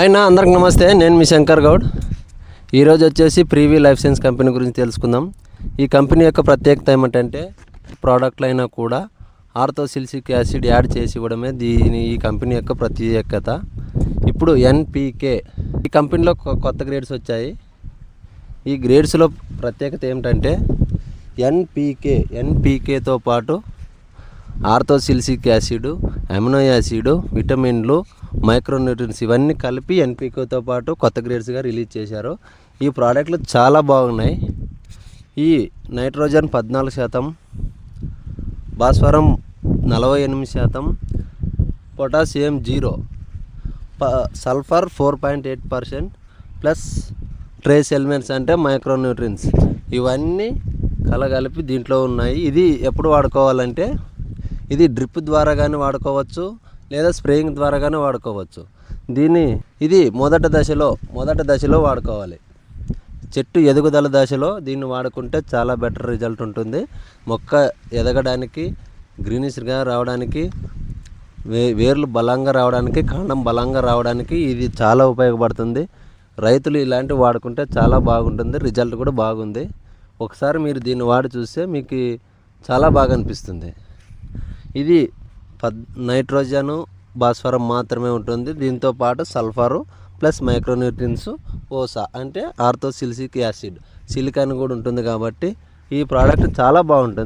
అయినా అందరికి నమస్తే. నేను మీ శంకర్ గౌడ్. ఈరోజు వచ్చేసి ప్రీవీ లైఫ్ సైన్స్ కంపెనీ గురించి తెలుసుకుందాం. ఈ కంపెనీ యొక్క ప్రత్యేకత ఏమిటంటే ప్రోడక్ట్లు అయినా కూడా ఆర్థోసిలిసిక్ యాసిడ్ యాడ్ చేసి ఇవ్వడమే ఈ కంపెనీ యొక్క ప్రత్యేకత. ఇప్పుడు ఎన్పికే ఈ కంపెనీలో కొత్త గ్రేడ్స్ వచ్చాయి. ఈ గ్రేడ్స్లో ప్రత్యేకత ఏమిటంటే ఎన్పికేతో పాటు ఆర్థోసిలిసిక్ యాసిడ్, అమినో యాసిడ్, విటమిన్లు, మైక్రోన్యూట్రియన్స్ ఇవన్నీ కలిపి ఎన్పికేతో పాటు కొత్త గ్రేడ్స్గా రిలీజ్ చేశారు. ఈ ప్రోడక్ట్లు చాలా బాగున్నాయి. ఈ నైట్రోజన్ 14%, భాస్వరం 48%, potassium 0, sulphur 4.8%, plus trace elements అంటే మైక్రోన్యూట్రియన్స్ ఇవన్నీ కలగలిపి దీంట్లో ఉన్నాయి. ఇది ఎప్పుడు వాడుకోవాలంటే ఇది డ్రిప్ ద్వారా కానీ వాడుకోవచ్చు, లేదా స్ప్రేయింగ్ ద్వారా కానీ వాడుకోవచ్చు. ఇది మొదటి దశలో వాడుకోవాలి. చెట్టు ఎదుగుదల దశలో దీన్ని వాడుకుంటే చాలా బెటర్ రిజల్ట్ ఉంటుంది. మొక్క ఎదగడానికి, గ్రీనిష్గా రావడానికి, వేర్లు బలంగా రావడానికి, కాండం బలంగా రావడానికి ఇది చాలా ఉపయోగపడుతుంది. రైతులు ఇలాంటివి వాడుకుంటే చాలా బాగుంటుంది. రిజల్ట్ కూడా బాగుంది. ఒకసారి మీరు దీన్ని వాడి చూస్తే మీకు చాలా బాగా అనిపిస్తుంది. ఇది నైట్రోజను, భాస్వరం మాత్రమే ఉంటుంది. దీంతో పాటు సల్ఫరు ప్లస్ మైక్రోన్యూట్రియన్స్, ఓసా అంటే ఆర్థోసిలిసిక్ యాసిడ్, సిలికాన్ కూడా ఉంటుంది. కాబట్టి ఈ ప్రోడక్ట్ చాలా బాగుంటుంది.